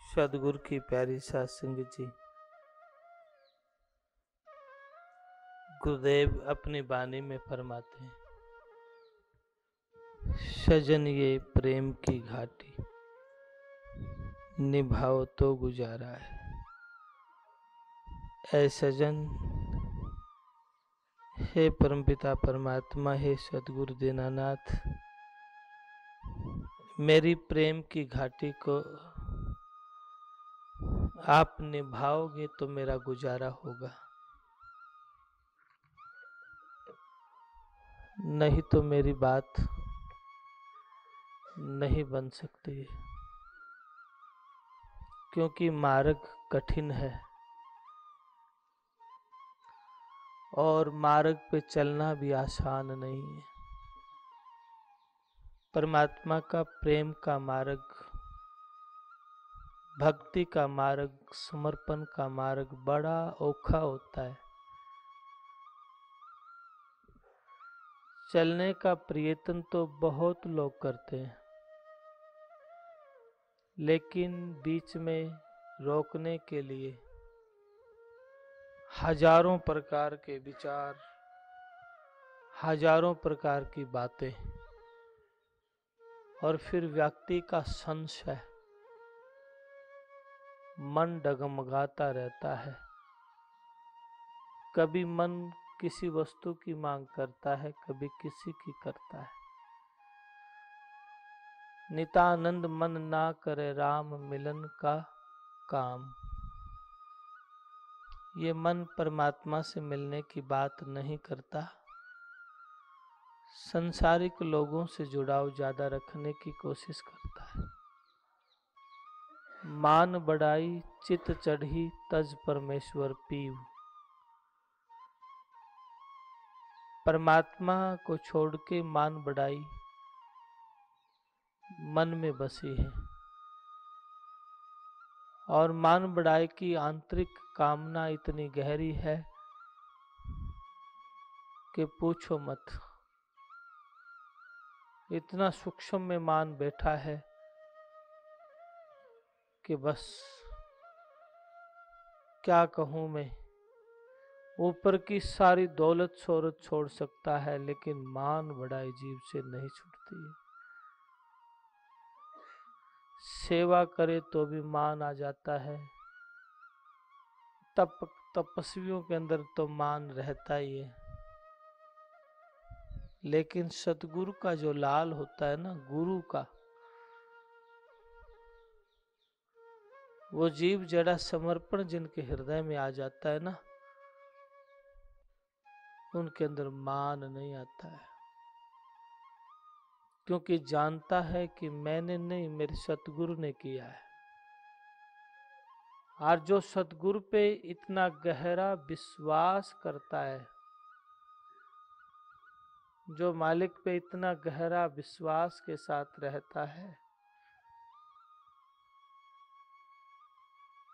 सदगुरु की प्यारी सात संगत जी, गुरुदेव अपनी वाणी में फरमाते हैं, सजन ये प्रेम की घाटी निभाओ तो गुजारा है। ऐ सजन, हे परमपिता परमात्मा, हे सदगुरु दीनानाथ, मेरी प्रेम की घाटी को आप निभाओगे तो मेरा गुजारा होगा, नहीं तो मेरी बात नहीं बन सकती, क्योंकि मार्ग कठिन है और मार्ग पे चलना भी आसान नहीं है। परमात्मा का प्रेम का मार्ग, भक्ति का मार्ग, समर्पण का मार्ग बड़ा औखा होता है। चलने का प्रयत्न तो बहुत लोग करते हैं, लेकिन बीच में रोकने के लिए हजारों प्रकार के विचार, हजारों प्रकार की बातें, और फिर व्यक्ति का संशय, मन डगमगाता रहता है। कभी मन किसी वस्तु की मांग करता है, कभी किसी की करता है। नितानंद मन ना करे राम मिलन का काम। ये मन परमात्मा से मिलने की बात नहीं करता, संसारिक लोगों से जुड़ाव ज्यादा रखने की कोशिश करता है। मान बढ़ाई चित चढ़ी तज परमेश्वर पीव। परमात्मा को छोड़ के मान बढ़ाई मन में बसी है, और मान बढ़ाई की आंतरिक कामना इतनी गहरी है कि पूछो मत। इतना सूक्ष्म में मान बैठा है कि बस क्या कहूं मैं। ऊपर की सारी दौलत शोहरत छोड़ सकता है, लेकिन मान बढ़ाई जीव से नहीं छूटती है। सेवा करे तो भी मान आ जाता है। तपस्वियों के अंदर तो मान रहता ही है, लेकिन सतगुरु का जो लाल होता है ना, गुरु का, वो जीव जड़ा समर्पण जिनके हृदय में आ जाता है ना, उनके अंदर मान नहीं आता है, क्योंकि जानता है कि मैंने नहीं, मेरे सतगुरु ने किया है। और जो सतगुरु पे इतना गहरा विश्वास करता है, जो मालिक पे इतना गहरा विश्वास के साथ रहता है,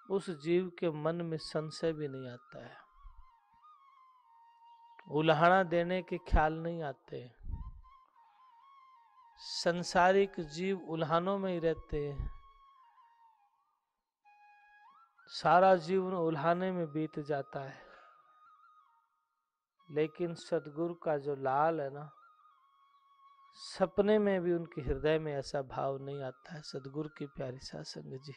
उस जीव के मन में संशय भी नहीं आता है, उल्हाड़ा देने के ख्याल नहीं आते। संसारिक जीव उल्हानों में ही रहते हैं, सारा जीवन उल्हाने में बीत जाता है। लेकिन सतगुरु का जो लाल है ना, सपने में भी उनके हृदय में ऐसा भाव नहीं आता है। सतगुरु की प्यारी सात संगत जी,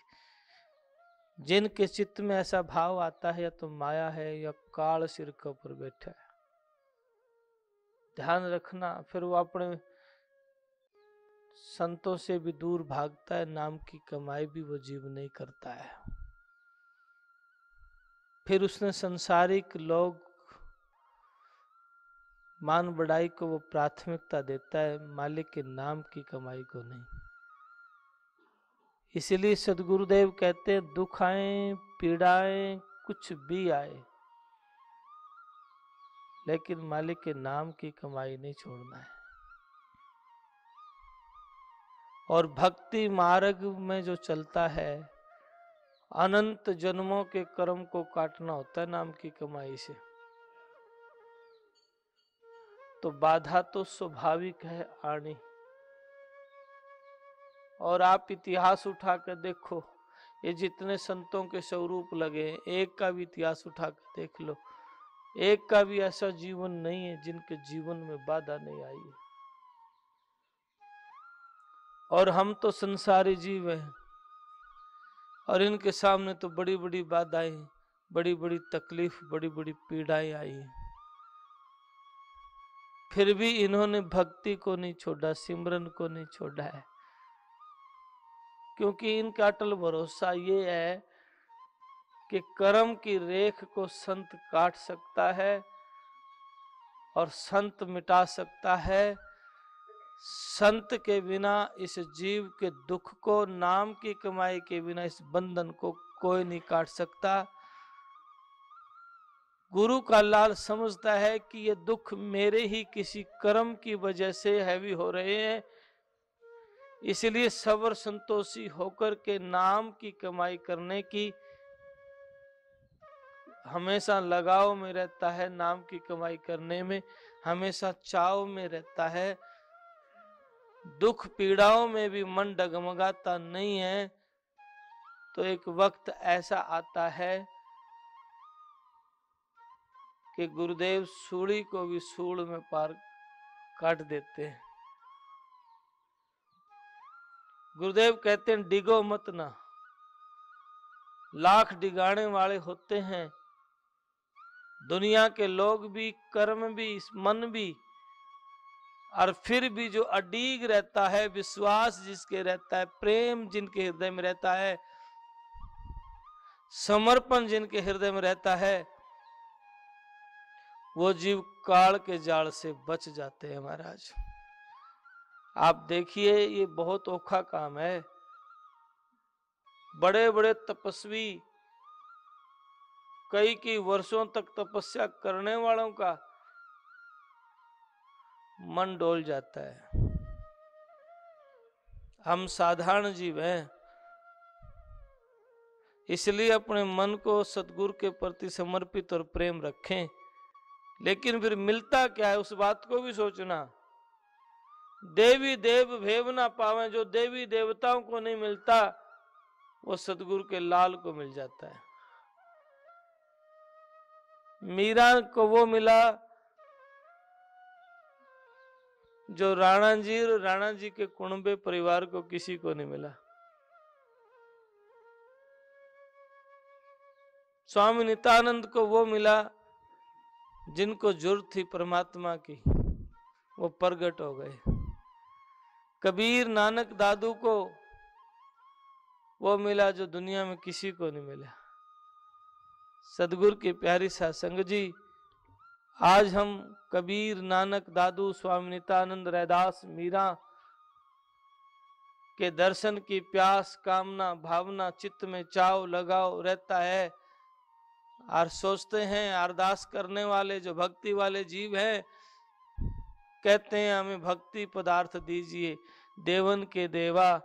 जिनके चित्त में ऐसा भाव आता है, या तो माया है या काल सिर के ऊपर बैठा है। ध्यान रखना, फिर वो अपने संतों से भी दूर भागता है, नाम की कमाई भी वो जीव नहीं करता है। फिर उसने संसारिक लोग मान बढ़ाई को वो प्राथमिकता देता है, मालिक के नाम की कमाई को नहीं। इसलिए सदगुरुदेव कहते हैं, दुख आए पीड़ाएं कुछ भी आए, लेकिन मालिक के नाम की कमाई नहीं छोड़ना है। और भक्ति मार्ग में जो चलता है, अनंत जन्मों के कर्म को काटना होता है नाम की कमाई से। तो बाधा तो स्वाभाविक है आनी। और आप इतिहास उठाकर देखो, ये जितने संतों के स्वरूप लगे हैं, एक का भी इतिहास उठा कर देख लो, एक का भी ऐसा जीवन नहीं है जिनके जीवन में बाधा नहीं आई है। और हम तो संसारी जीव हैं, और इनके सामने तो बड़ी बड़ी बाधाएं, बड़ी बड़ी तकलीफ, बड़ी बड़ी पीड़ाएं आई हैं। फिर भी इन्होंने भक्ति को नहीं छोड़ा, सिमरन को नहीं छोड़ा है, क्योंकि इनका अटल भरोसा ये है कि कर्म की रेख को संत काट सकता है और संत मिटा सकता है। संत के बिना इस जीव के दुख को, नाम की कमाई के बिना इस बंधन को कोई नहीं काट सकता। गुरु का लाल समझता है कि ये दुख मेरे ही किसी कर्म की वजह से हैवी हो रहे हैं, इसलिए सबर संतोषी होकर के नाम की कमाई करने की हमेशा लगाव में रहता है, नाम की कमाई करने में हमेशा चाव में रहता है। दुख पीड़ाओं में भी मन डगमगाता नहीं है। तो एक वक्त ऐसा आता है कि गुरुदेव सूली को भी सूल में पार काट देते हैं। गुरुदेव कहते हैं डिगो मत ना, लाख डिगाने वाले होते हैं दुनिया के लोग भी, कर्म भी, मन भी, और फिर भी जो अडीग रहता है, विश्वास जिसके रहता है, प्रेम जिनके हृदय में रहता है, समर्पण जिनके हृदय में रहता है, वो जीव काल के जाल से बच जाते हैं। महाराज आप देखिए, ये बहुत औखा काम है। बड़े बड़े तपस्वी, कई वर्षों तक तपस्या करने वालों का मन डोल जाता है। हम साधारण जीव हैं, इसलिए अपने मन को सतगुरु के प्रति समर्पित और प्रेम रखें। लेकिन फिर मिलता क्या है, उस बात को भी सोचना। देवी देव भेव ना पावे, जो देवी देवताओं को नहीं मिलता वो सतगुरु के लाल को मिल जाता है। मीरा को वो मिला जो राणा जी के कुणबे परिवार को किसी को नहीं मिला। स्वामी नित्यानंद को वो मिला जिनको जरूरत थी परमात्मा की, वो प्रगट हो गए। कबीर नानक दादू को वो मिला जो दुनिया में किसी को नहीं मिला। सदगुरु की प्यारी सत्संग जी, आज हम कबीर, नानक दादू, स्वामी नित्यानंद, रैदास, मीरा के दर्शन की प्यास, कामना, भावना, चित्त में चाव लगाव रहता है, और सोचते हैं, अरदास करने वाले जो भक्ति वाले जीव हैं कहते हैं हमें भक्ति पदार्थ दीजिए, देवन के देवा,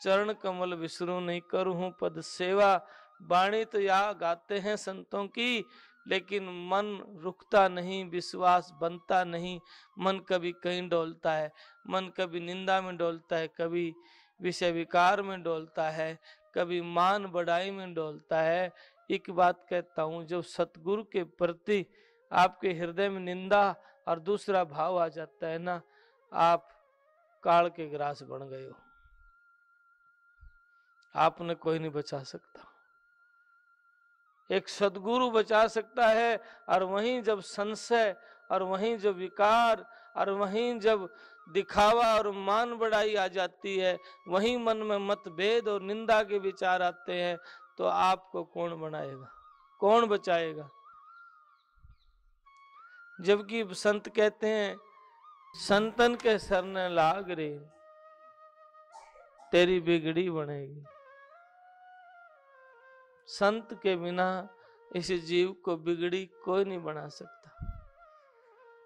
चरण कमल विसरू नहीं, करूं पद सेवा। वाणी तो या गाते हैं संतों की, लेकिन मन रुकता नहीं, विश्वास बनता नहीं। मन कभी कहीं डोलता है, मन कभी निंदा में डोलता है, कभी विषय विकार में डोलता है, कभी मान बढ़ाई में डोलता है। एक बात कहता हूं, जब सतगुरु के प्रति आपके हृदय में निंदा और दूसरा भाव आ जाता है ना, आप काल के ग्रास बन गए हो, आपने कोई नहीं बचा सकता। एक सदगुरु बचा सकता है। और वहीं जब संशय, और वहीं जब विकार, और वहीं जब दिखावा और मान बढ़ाई आ जाती है, वहीं मन में मतभेद और निंदा के विचार आते हैं, तो आपको कौन बनाएगा, कौन बचाएगा? जबकि संत कहते हैं, संतन के सरने लाग रे, तेरी बिगड़ी बनेगी। संत के बिना इस जीव को बिगड़ी कोई नहीं बना सकता।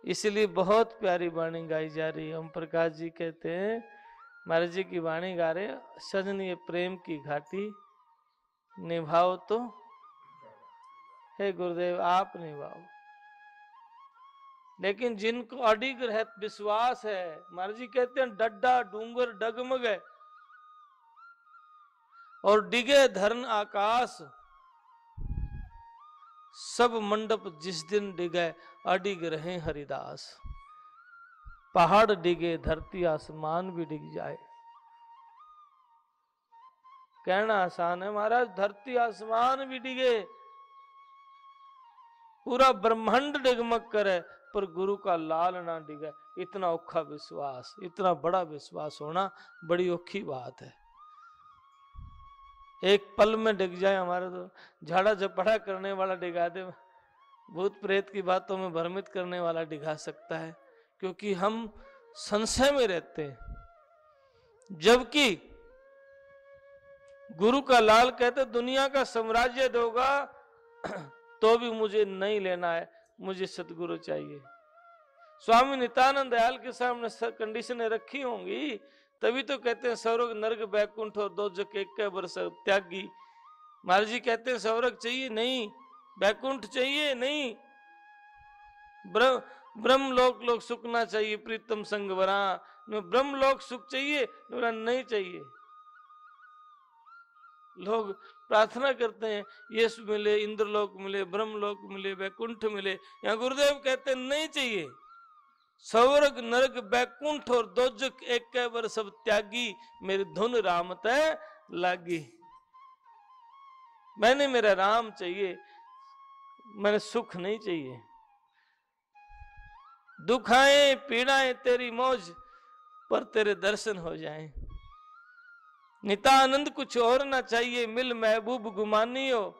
इसलिए बहुत प्यारी वाणी गाई जा रही है। ओम प्रकाश जी कहते हैं, महाराज जी की वाणी गा रहे, सजनीय प्रेम की घाटी निभाओ तो हे गुरुदेव आप निभाओ। लेकिन जिनको अडिग विश्वास है, महाराज जी कहते हैं डड्डा डूंगर डगमग है, और डिगे धरन आकाश, सब मंडप जिस दिन डिगे अडिग रहे हरिदास। पहाड़ डिगे, धरती आसमान भी डिग जाए। कहना आसान है महाराज, धरती आसमान भी डिगे, पूरा ब्रह्मांड डिगमग करे, पर गुरु का लाल ना डिगे। इतना औखा विश्वास, इतना बड़ा विश्वास होना बड़ी औखी बात है। एक पल में डिग जाए हमारे, तो झाड़ा झपड़ा करने वाला डिगा दे, भूत प्रेत की बातों में भ्रमित करने वाला डिगा सकता है, क्योंकि हम संशय में रहते हैं। जबकि गुरु का लाल कहते दुनिया का साम्राज्य दोगा तो भी मुझे नहीं लेना है, मुझे सतगुरु चाहिए। स्वामी नित्यानंद दयाल के सामने कंडीशनें रखी होंगी, तभी तो कहते हैं स्वर्ग नरक बैकुंठ और दोजक एक वर्ष त्यागी। महाराज जी कहते हैं स्वर्ग चाहिए नहीं, बैकुंठ चाहिए नहीं, ब्रह्म लोक सुखना चाहिए, प्रीतम संग वरा, ब्रह्म लोक सुख चाहिए नहीं चाहिए। लोग प्रार्थना करते हैं यीशु मिले, इंद्रलोक मिले, ब्रह्मलोक मिले, बैकुंठ मिले। यहाँ गुरुदेव कहते हैं नहीं चाहिए। स्वर्ग नरक बैकुंठ और दोजक एक वर सब त्यागी, मेरी धुन राम तय लागी। मैंने मेरा राम चाहिए, मैंने सुख नहीं चाहिए। दुखाएं पीड़ाएं तेरी मौज, पर तेरे दर्शन हो जाएं। नितानंद कुछ और ना चाहिए, मिल महबूब गुमानी हो।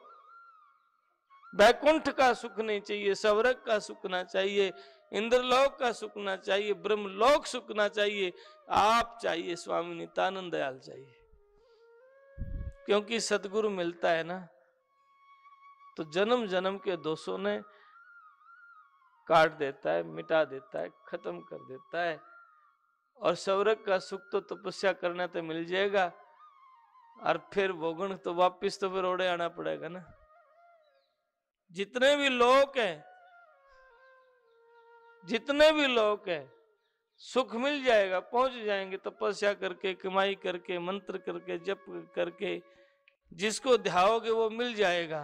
बैकुंठ का सुख नहीं चाहिए, स्वर्ग का सुख ना चाहिए, इंद्रलोक का सुख ना चाहिए, ब्रह्मलोक सुख ना चाहिए, आप चाहिए, स्वामी नित्यानंद दयाल चाहिए। क्योंकि सतगुरु मिलता है ना, तो जन्म जन्म के दोषों ने काट देता है, मिटा देता है, खत्म कर देता है। और स्वर्ग का सुख तो तपस्या करने तो मिल जाएगा, और फिर भोगन तो वापिस तो फिर ओढ़े आना पड़ेगा ना। जितने भी लोग हैं, जितने भी लोग हैं, सुख मिल जाएगा, पहुंच जाएंगे तपस्या करके, कमाई करके, मंत्र करके, जप करके, जिसको ध्याओगे वो मिल जाएगा।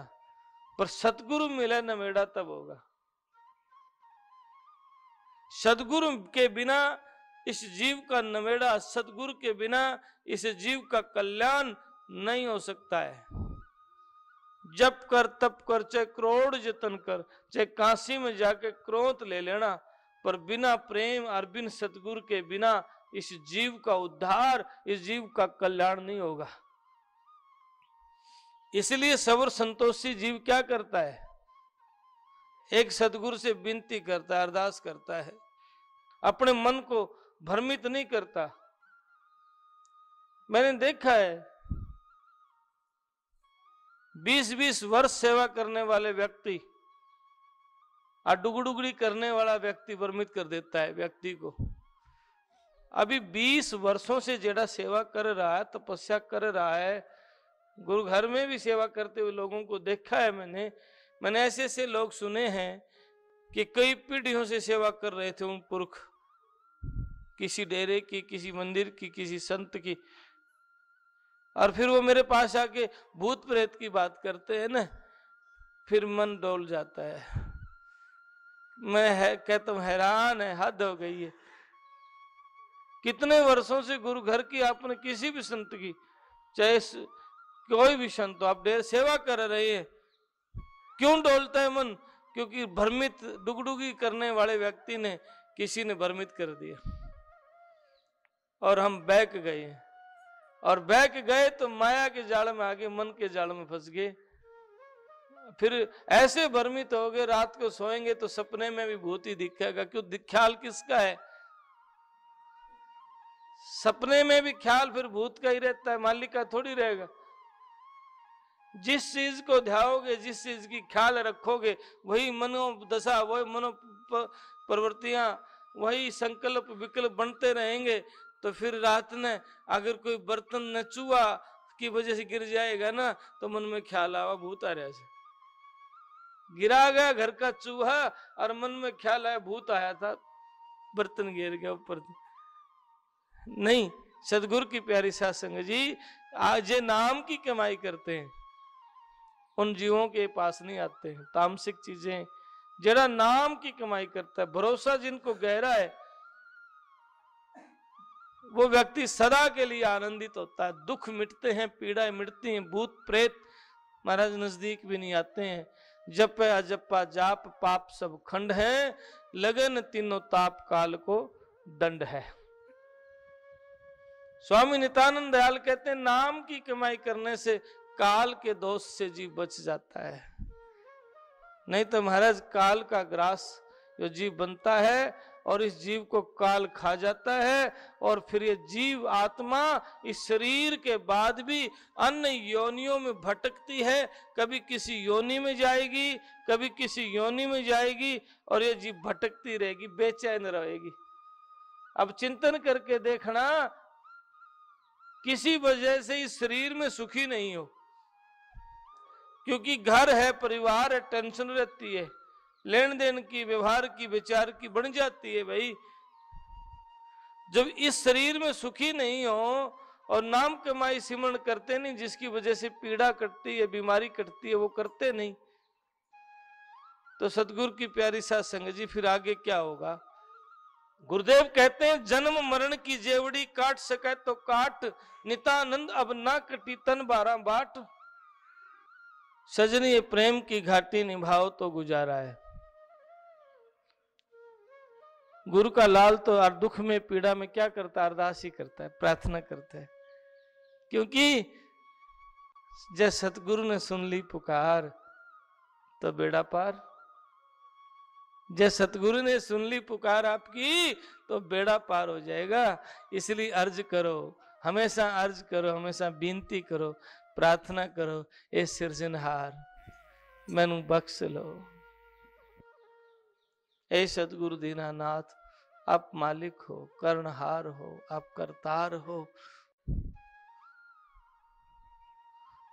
पर सतगुरु मिले नवेड़ा तब होगा। सतगुरु के बिना इस जीव का नवेड़ा, सतगुरु के बिना इस जीव का कल्याण नहीं हो सकता है। जप कर, तप कर, चाहे करोड़ जतन कर, चाहे काशी में जाके क्रोध ले लेना, पर बिना प्रेम और बिन सतगुरु के बिना इस जीव का उद्धार, इस जीव का कल्याण नहीं होगा। इसलिए सबर संतोषी जीव क्या करता है? एक सतगुरु से विनती करता है, अरदास करता है, अपने मन को भ्रमित नहीं करता। मैंने देखा है 20-20 वर्ष सेवा करने वाले व्यक्ति और डुगडुगड़ी करने वाला व्यक्ति भ्रमित कर देता है व्यक्ति को। अभी 20 वर्षों से जेड़ा सेवा कर रहा है, तपस्या कर रहा है, गुरु घर में भी सेवा करते हुए लोगों को देखा है मैंने ऐसे ऐसे लोग सुने हैं कि कई पीढ़ियों से सेवा कर रहे थे उन पुरख, किसी डेरे की, किसी मंदिर की, किसी संत की, और फिर वो मेरे पास आके भूत प्रेत की बात करते हैं ना, फिर मन डोल जाता है। मैं कहता हूं हैरान है, हद हो गई है। कितने वर्षों से गुरु घर की आपने किसी भी संत की, चाहे कोई भी संत, आप डेर सेवा कर रहे हैं, क्यों डोलता है मन? क्योंकि भ्रमित डुगडुगी करने वाले व्यक्ति ने, किसी ने भ्रमित कर दिया और हम बैक गए। और बैक गए तो माया के जाल में आगे, मन के जाल में फंस गए। फिर ऐसे भ्रमित हो गए, रात को सोएंगे तो सपने में भी भूत ही दिखेगा। क्यों? ख्याल किसका है? सपने में भी ख्याल फिर भूत का ही रहता है, मालिक का थोड़ी रहेगा। जिस चीज को ध्याओगे, जिस चीज की ख्याल रखोगे, वही मनोदशा, वही मनो प्रवृत्तियां, वही संकल्प विकल्प बनते रहेंगे। तो फिर रात में अगर कोई बर्तन न चूहा की वजह से गिर जाएगा ना, तो मन में ख्याल आवा भूत आ रहा है। गिरा गया घर का चूहा और मन में ख्याल आया भूत आया था, बर्तन गिर गया ऊपर। नहीं, सदगुरु की प्यारी साध संगत जी आज ये नाम की कमाई करते हैं, उन जीवों के पास नहीं आते हैं। तामसिक चीजें जरा नाम की कमाई करता है, भरोसा जिनको गहरा है वो व्यक्ति सदा के लिए आनंदित होता है। दुख मिटते हैं, पीड़ाएं मिटती हैं, भूत प्रेत महाराज नजदीक भी नहीं आते हैं। जप अजपा जाप पाप सब खंड है, लगन तीनों ताप काल को दंड है। स्वामी नित्यानंद दयाल कहते हैं नाम की कमाई करने से काल के दोष से जीव बच जाता है। नहीं तो महाराज काल का ग्रास जो जीव बनता है और इस जीव को काल खा जाता है, और फिर ये जीव आत्मा इस शरीर के बाद भी अन्य योनियों में भटकती है। कभी किसी योनि में जाएगी, कभी किसी योनि में जाएगी, और ये जीव भटकती रहेगी, बेचैन रहेगी। अब चिंतन करके देखना, किसी वजह से इस शरीर में सुखी नहीं हो, क्योंकि घर है, परिवार है, टेंशन रहती है, लेन देन की, व्यवहार की, विचार की बढ़ जाती है। भाई जब इस शरीर में सुखी नहीं हो और नाम कमाई सिमरण करते नहीं, जिसकी वजह से पीड़ा कटती है, बीमारी कटती है, वो करते नहीं, तो सतगुरु की प्यारी साध संगत जी फिर आगे क्या होगा। गुरुदेव कहते हैं जन्म मरण की जेवड़ी काट सके तो काट, नितानंद अब ना कटी तन 12 बाट। सजनी प्रेम की घाटी निभाओ तो गुजारा है। गुरु का लाल तो दुख में पीड़ा में क्या करता है, अरदास ही करता है, प्रार्थना करता है। क्योंकि जब सतगुरु ने सुन ली पुकार तो बेड़ा पार। जब सतगुरु ने सुन ली पुकार आपकी तो बेड़ा पार हो जाएगा। इसलिए अर्ज करो, हमेशा अर्ज करो, हमेशा विनती करो, प्रार्थना करो, ए सिरजनहार मैनू बख्श लो। ए सतगुरु दीनानाथ आप मालिक हो, कर्णहार हो, आप करतार हो।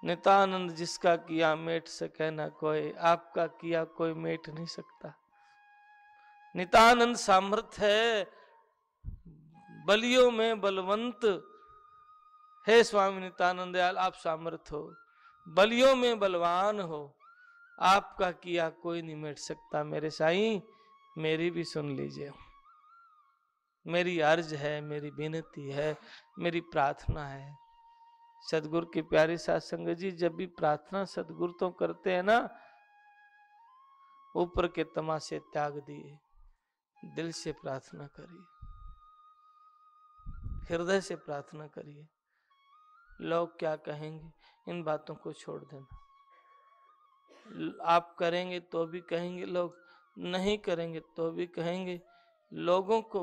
नितानंद जिसका किया मेट सके ना कोई, आपका किया कोई मेट नहीं सकता। नितानंद सामर्थ है, बलियों में बलवंत है। स्वामी नित्यानंद दयाल आप सामर्थ हो, बलियों में बलवान हो, आपका किया कोई नहीं मिट सकता। मेरे साईं मेरी भी सुन लीजिए, मेरी अर्ज है, मेरी विनती है, मेरी प्रार्थना है। सदगुरु की प्यारी साध संगत जी जब भी प्रार्थना सदगुरु तो करते हैं ना, ऊपर के तमाशे त्याग दिए, दिल से प्रार्थना करिए, हृदय से प्रार्थना करिए। लोग क्या कहेंगे इन बातों को छोड़ देना। आप करेंगे तो भी कहेंगे लोग, नहीं करेंगे तो भी कहेंगे। लोगों को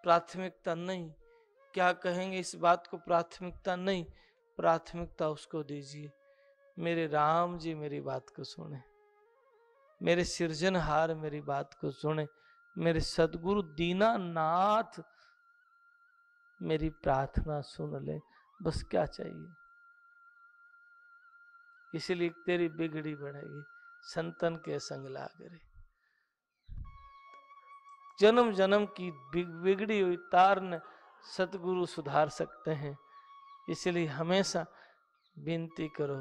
प्राथमिकता नहीं, क्या कहेंगे इस बात को प्राथमिकता नहीं, प्राथमिकता उसको दीजिए। मेरे राम जी मेरी बात को सुने, मेरे सिरजनहार मेरी बात को सुने, मेरे सदगुरु दीनानाथ मेरी प्रार्थना सुन ले, बस क्या चाहिए। इसलिए तेरी बिगड़ी बढ़ेगी संतन के संग लागरे। जन्म जन्म की बिगड़ी हुई तार ने सतगुरु सुधार सकते हैं। इसलिए हमेशा विनती करो,